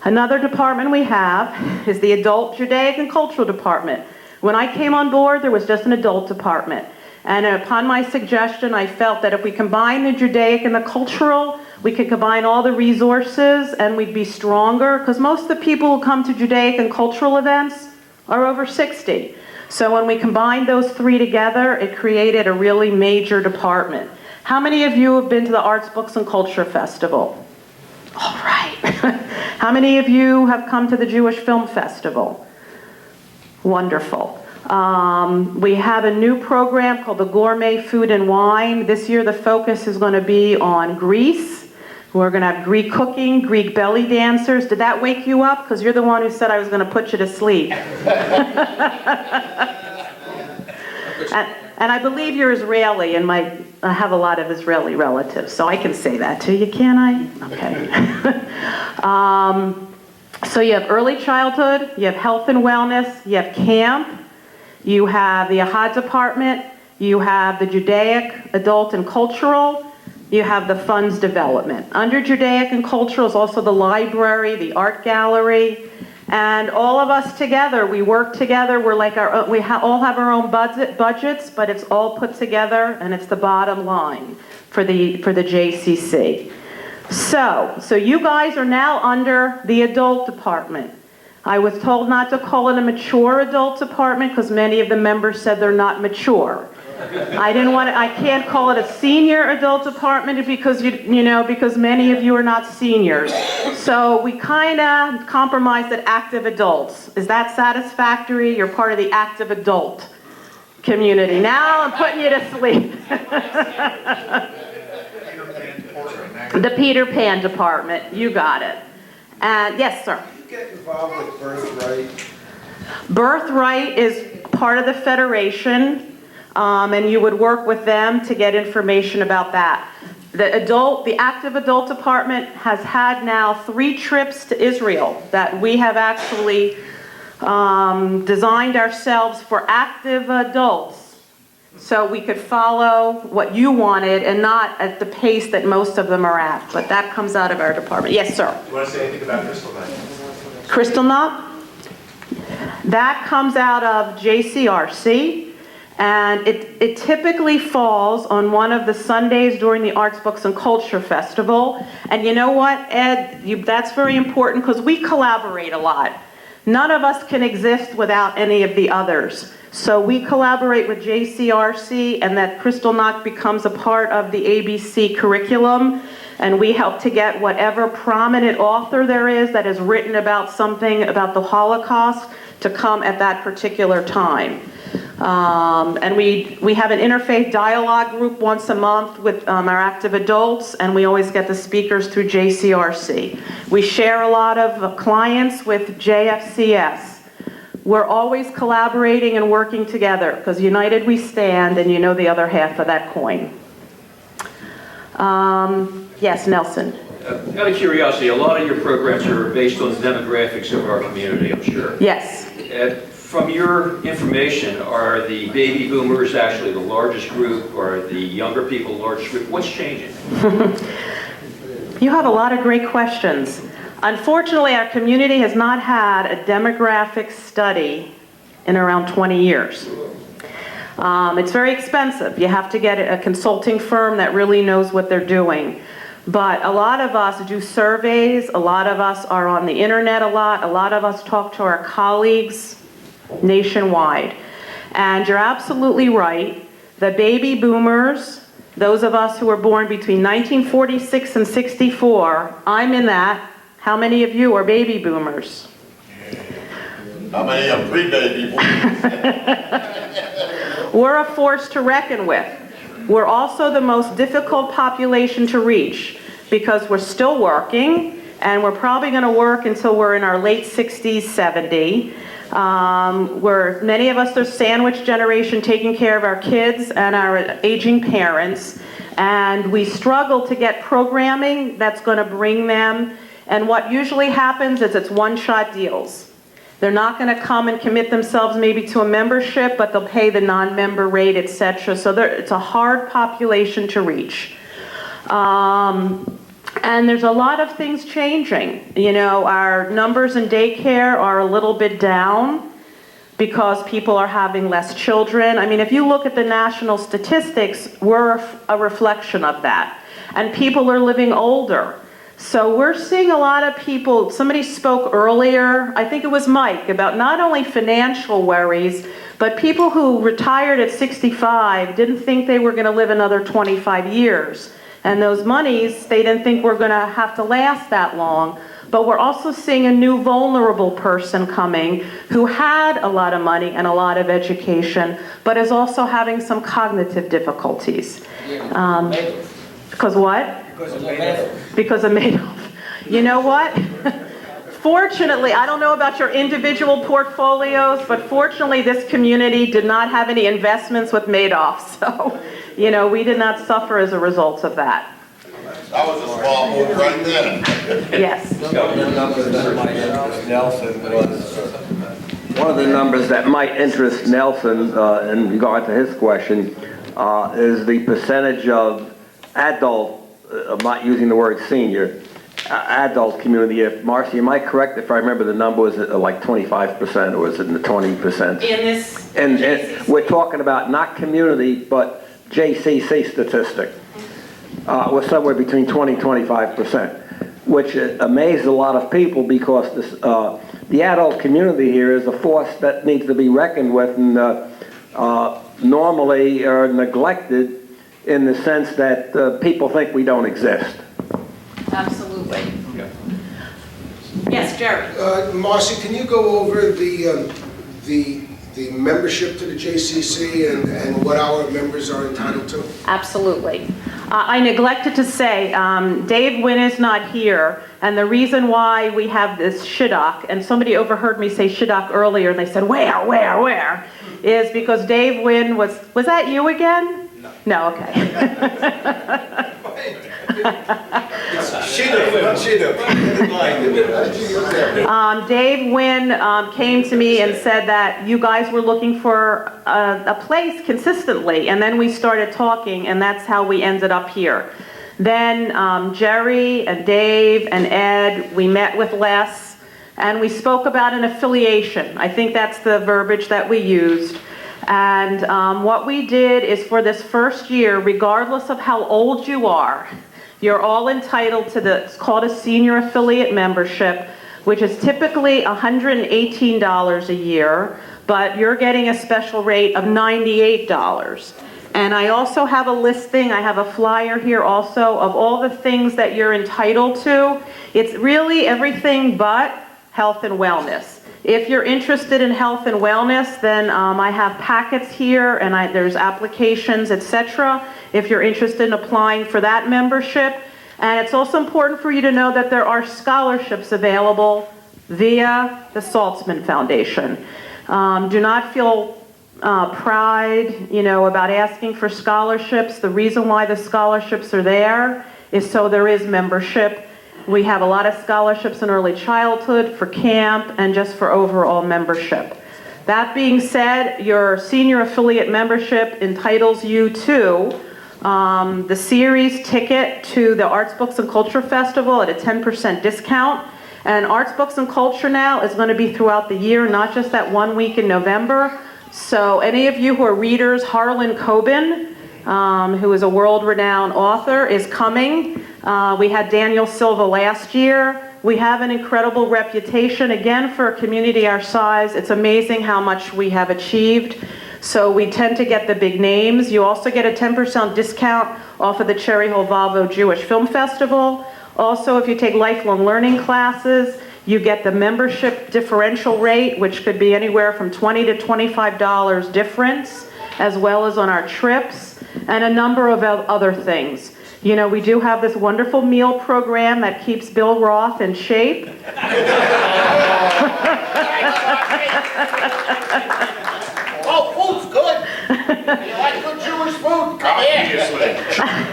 Another department we have is the Adult Judaic and Cultural Department. When I came on board, there was just an adult department. And upon my suggestion, I felt that if we combine the Judaic and the cultural, we could combine all the resources and we'd be stronger, because most of the people who come to Judaic and cultural events are over 60. So when we combined those three together, it created a really major department. How many of you have been to the Arts, Books, and Culture Festival? All right. How many of you have come to the Jewish Film Festival? Wonderful. We have a new program called the Gourmet Food and Wine. This year the focus is going to be on Greece. We're going to have Greek cooking, Greek belly dancers. Did that wake you up? Because you're the one who said I was going to put you to sleep. And I believe you're Israeli, and I have a lot of Israeli relatives, so I can say that to you, can I? Okay. So you have early childhood, you have health and wellness, you have camp, you have the AHAD department, you have the Judaic, adult, and cultural, you have the funds development. Under Judaic and cultural is also the library, the art gallery, and all of us together, we work together. We're like all have our own budgets, but it's all put together, and it's the bottom line for the JCC. So you guys are now under the adult department. I was told not to call it a mature adult department because many of the members said they're not mature. I can't call it a senior adult department because because many of you are not seniors. So we kind of compromised at active adults. Is that satisfactory? You're part of the active adult community. Now I'm putting you to sleep. The Peter Pan department. You got it. And yes, sir. You get involved with Birthright? Birthright is part of the federation. And you would work with them to get information about that. The active adult department has had now 3 trips to Israel that we have actually designed ourselves for active adults, so we could follow what you wanted and not at the pace that most of them are at. But that comes out of our department. Yes, sir. Do you want to say anything about Crystal Night? Crystal Knot? That comes out of JCRC, and it typically falls on one of the Sundays during the Arts, Books, and Culture Festival. And you know what, Ed? That's very important because we collaborate a lot. None of us can exist without any of the others. So we collaborate with JCRC, and that Crystal Knot becomes a part of the ABC curriculum. And we help to get whatever prominent author there is that has written about something about the Holocaust to come at that particular time. And we have an interfaith dialogue group once a month with our active adults, and we always get the speakers through JCRC. We share a lot of clients with JFCS. We're always collaborating and working together, because united we stand, and you know the other half of that coin. Yes, Nelson. Out of curiosity, a lot of your programs are based on the demographics of our community, I'm sure. Yes. From your information, are the baby boomers actually the largest group, or are the younger people the largest group? What's changing? You have a lot of great questions. Unfortunately, our community has not had a demographic study in around 20 years. It's very expensive. You have to get a consulting firm that really knows what they're doing. But a lot of us do surveys, a lot of us are on the internet a lot of us talk to our colleagues nationwide. And you're absolutely right, the baby boomers, those of us who were born between 1946 and 64, I'm in that. How many of you are baby boomers? How many are pre-baby boomers? We're a force to reckon with. We're also the most difficult population to reach because we're still working, and we're probably going to work until we're in our late 60s, 70. Many of us are sandwich generation, taking care of our kids and our aging parents, and we struggle to get programming that's going to bring them. And what usually happens is it's one-shot deals. They're not going to come and commit themselves maybe to a membership, but they'll pay the non-member rate, etc. So it's a hard population to reach. And there's a lot of things changing. You know, our numbers in daycare are a little bit down because people are having less children. I mean, if you look at the national statistics, we're a reflection of that. And people are living older. So we're seeing a lot of people, somebody spoke earlier, I think it was Mike, about not only financial worries, but people who retired at 65 didn't think they were going to live another 25 years. And those monies, they didn't think were going to have to last that long. But we're also seeing a new vulnerable person coming who had a lot of money and a lot of education, but is also having some cognitive difficulties. Because what? Because of Madoff. You know what? Fortunately, I don't know about your individual portfolios, but fortunately this community did not have any investments with Madoff. So, you know, we did not suffer as a result of that. That was a small move right there. Yes. One of the numbers that might interest Nelson in regard to his question is the percentage of adult, I'm not using the word senior, adult community. If Marcy, am I correct if I remember the number was like 25% or was it in the 20%? In this, And we're talking about not community, but JCC statistic. We're somewhere between 20 and 25%, which amazed a lot of people because this, the adult community here is a force that needs to be reckoned with and normally are neglected in the sense that people think we don't exist. absolutely. Yes, Jerry. Marcy, can you go over the membership to the JCC and what our members are entitled to? Absolutely. I neglected to say, Dave Wynn is not here, and the reason why we have this shidduch, and somebody overheard me say shidduch earlier, and they said, where, is because Dave Wynn was that you again? No, okay. Dave Wynn came to me and said that you guys were looking for a place consistently, and then we started talking, and that's how we ended up here. Then Jerry and Dave and Ed, we met with Les, and we spoke about an affiliation. I think that's the verbiage that we used. And what we did is for this first year, regardless of how old you are, you're all entitled to it's called a senior affiliate membership, which is typically $118 a year, but you're getting a special rate of $98. And I also have a listing, I have a flyer here also of all the things that you're entitled to. It's really everything but health and wellness. If you're interested in health and wellness, then I have packets here and there's applications, etc. if you're interested in applying for that membership. And it's also important for you to know that there are scholarships available via the Saltzman Foundation. Do not feel pride, about asking for scholarships. The reason why the scholarships are there is so there is membership. We have a lot of scholarships in early childhood, for camp, and just for overall membership. That being said, your senior affiliate membership entitles you to the series ticket to the Arts, Books, and Culture Festival at a 10% discount. And Arts, Books, and Culture now is going to be throughout the year, not just that 1 week in November. So any of you who are readers, Harlan Coben, who is a world-renowned author, is coming. We had Daniel Silva last year. We have an incredible reputation. Again, for a community our size, it's amazing how much we have achieved. So we tend to get the big names. You also get a 10% discount off of the Cherry Hill Volvo Jewish Film Festival. Also, if you take lifelong learning classes, you get the membership differential rate, which could be anywhere from $20 to $25 difference, as well as on our trips, and a number of other things. We do have this wonderful meal program that keeps Bill Roth in shape. Oh, food's good. You like good Jewish food? Come here.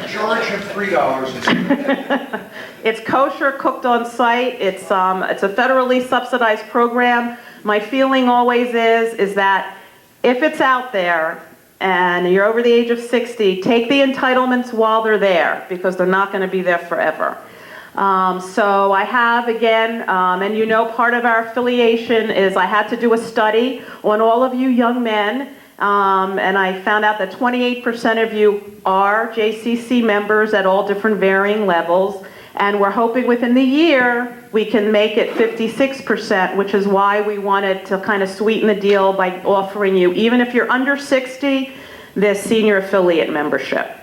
Charge him $3. It's kosher, cooked on site. It's a federally subsidized program. My feeling always is that if it's out there and you're over the age of 60, take the entitlements while they're there, because they're not going to be there forever. So I have, again, and part of our affiliation is I had to do a study on all of you young men, and I found out that 28% of you are JCC members at all different varying levels, and we're hoping within the year we can make it 56%, which is why we wanted to kind of sweeten the deal by offering you, even if you're under 60, this senior affiliate membership.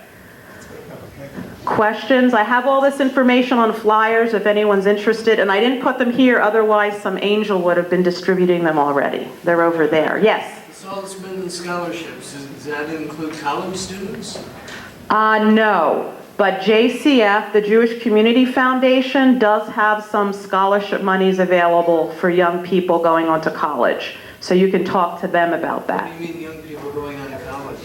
Questions? I have all this information on flyers if anyone's interested, and I didn't put them here, otherwise some angel would have been distributing them already. They're over there. Yes? The Saltzman scholarships, does that include college students? No, but JCF, the Jewish Community Foundation, does have some scholarship monies available for young people going on to college. So you can talk to them about that. What do you mean young people going on to college?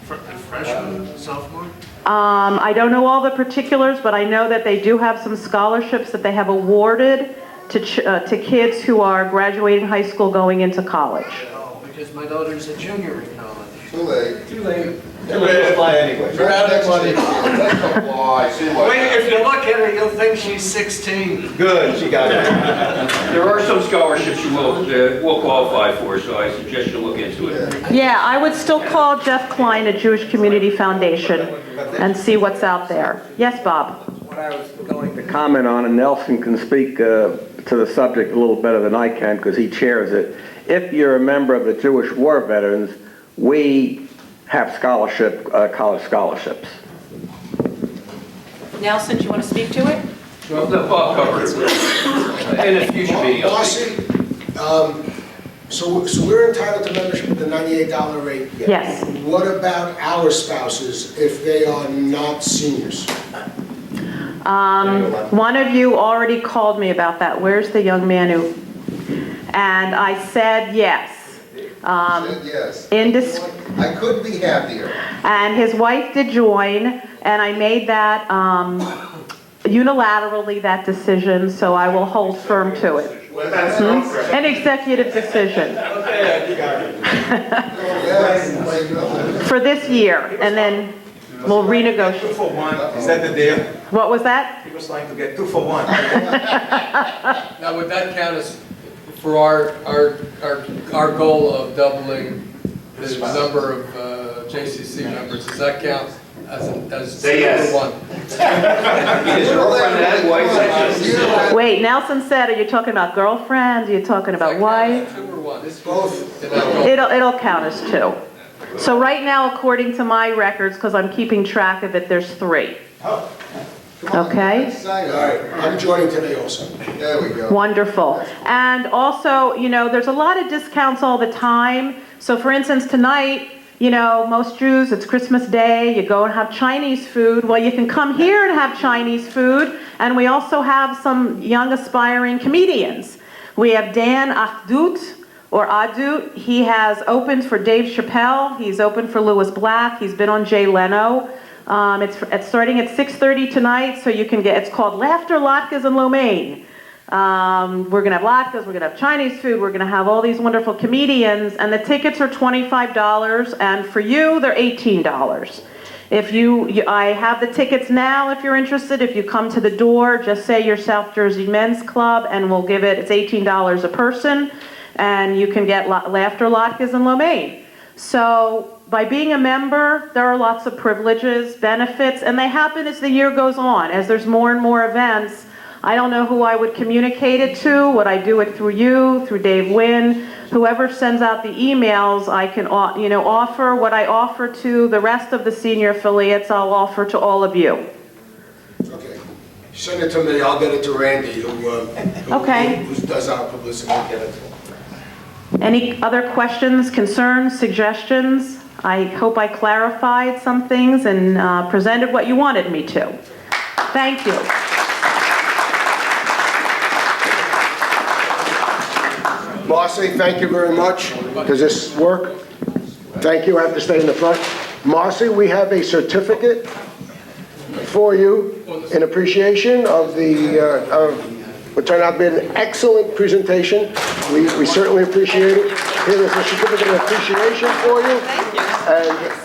Freshman, sophomore? I don't know all the particulars, but I know that they do have some scholarships that they have awarded to kids who are graduating high school going into college. Oh, because my daughter's a junior in college. Too late. Too late. Too late to apply anyway. You're out of money. Oh, I see what. Wait, if you look at her, you'll think she's 16. Good, she got it. There are some scholarships you will qualify for, so I suggest you look into it. Yeah, I would still call Jeff Klein at Jewish Community Foundation and see what's out there. Yes, Bob? What I was going to comment on, and Nelson can speak to the subject a little better than I can because he chairs it. If you're a member of the Jewish War Veterans, we have college scholarships. Nelson, do you want to speak to it? Well, no, Bob covered it. In a future meeting. Marcy, so we're entitled to membership at the $98 rate? Yes. What about our spouses if they are not seniors? One of you already called me about that. Where's the young man who? And I said yes. Yes. I couldn't be happier. And his wife did join, and I made that unilaterally that decision, so I will hold firm to it. What about his girlfriend? An executive decision for this year, and then we'll renegotiate. 2 for 1, is that the deal? What was that? He was trying to get 2 for 1. Now, would that count as, for our goal of doubling the number of JCC members, does that count as Say yes. one? Wait, Nelson said, are you talking about girlfriend? Are you talking about wife? Two or one? Both. It'll count as 2. So right now, according to my records, because I'm keeping track of it, there's 3. Okay? All right, I'm joining today also. There we go. Wonderful. And also, there's a lot of discounts all the time. So for instance, tonight, most Jews, it's Christmas Day, you go and have Chinese food. Well, you can come here and have Chinese food. And we also have some young aspiring comedians. We have Dan Achdut, or Adut. He has opened for Dave Chappelle. He's opened for Louis Black. He's been on Jay Leno. It's starting at 6:30 tonight, so you can get, it's called Laughter, Latkes, and Lo Mein. We're going to have latkes, we're going to have Chinese food, we're going to have all these wonderful comedians, and the tickets are $25, and for you, they're $18. I have the tickets now if you're interested. If you come to the door, just say you're South Jersey Men's Club, and we'll give it's $18 a person, and you can get Laughter, Latkes, and Lo Mein. So by being a member, there are lots of privileges, benefits, and they happen as the year goes on. As there's more and more events, I don't know who I would communicate it to. Would I do it through you, through Dave Wynn? Whoever sends out the emails, I can offer what I offer to the rest of the senior affiliates, I'll offer to all of you. Okay. Send it to me, I'll get it to Randy, who does our publicity. I'll get it to him. Any other questions, concerns, suggestions? I hope I clarified some things and presented what you wanted me to. Thank you. Marcy, thank you very much. Does this work? Thank you. I have to stay in the front. Marcy, we have a certificate for you in appreciation of what turned out to be an excellent presentation. We certainly appreciate it. Here is a certificate of appreciation for you.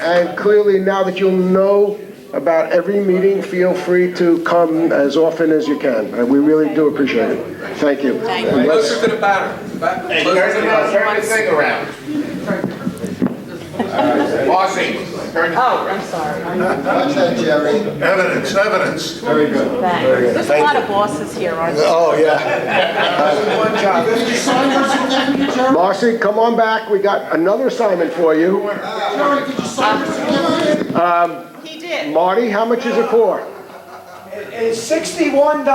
And clearly, now that you'll know about every meeting, feel free to come as often as you can. We really do appreciate it. Thank you. Closer to the batter. Hey, turn the thing around. Marcy, turn the I'm sorry. Watch that, Jerry. Evidence. Very good. Thanks. There's a lot of bosses here, aren't there? Oh, yeah. Marcy, come on back. We got another assignment for you. He did. Marty, how much is it for? It's $61.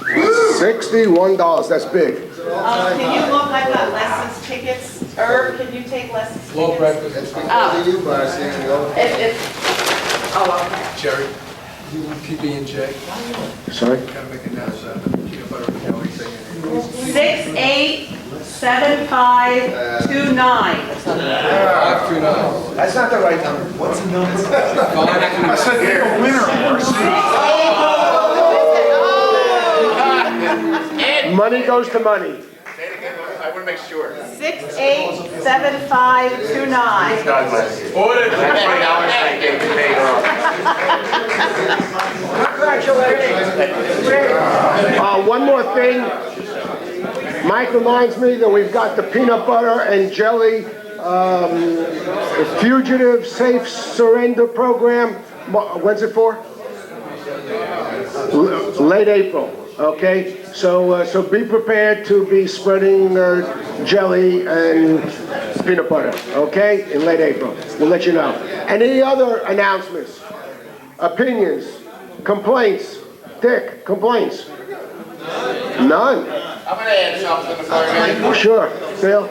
$61. That's big. Can you look? I've got lessons tickets. Herb, can you take lessons tickets? Low breakfast. Oh. You, Marcy. Okay. Jerry, you PB&J? Sorry? Gotta make a note of that peanut butter and jelly thing. 687529. 529. That's not the right number. What's the number? 529. I said you're a winner, Marcy. Money goes to money. Say it again, I want to make sure. 687529. God bless you. That $20 I gave you paid off. One more thing. Mike reminds me that we've got the peanut butter and jelly fugitive safe surrender program. When's it for? Late April. Okay, so be prepared to be spreading jelly and peanut butter. Okay, in late April. We'll let you know. Any other announcements, opinions, complaints? Dick, complaints? None. I'm going to add something if I may. Sure, Bill.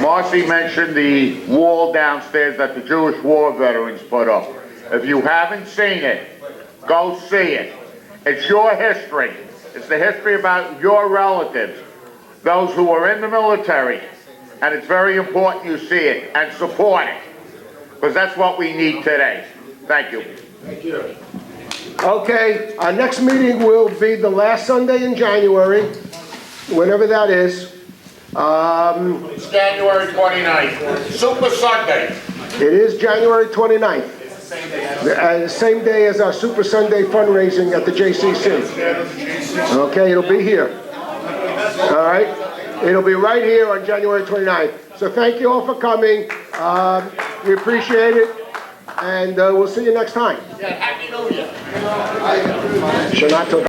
Marcy mentioned the wall downstairs that the Jewish war veterans put up. If you haven't seen it, go see it. It's your history. It's the history about your relatives, those who are in the military, and it's very important you see it and support it. because that's what we need today. Thank you. Thank you. Okay, our next meeting will be the last Sunday in January, whenever that is. It's January 29th, Super Sunday. It is January 29th. The same day as our Super Sunday fundraising at the JCC. Okay, it'll be here. All right? It'll be right here on January 29th. So thank you all for coming. We appreciate it. And we'll see you next time. Yeah, Happy New Year. Should not talk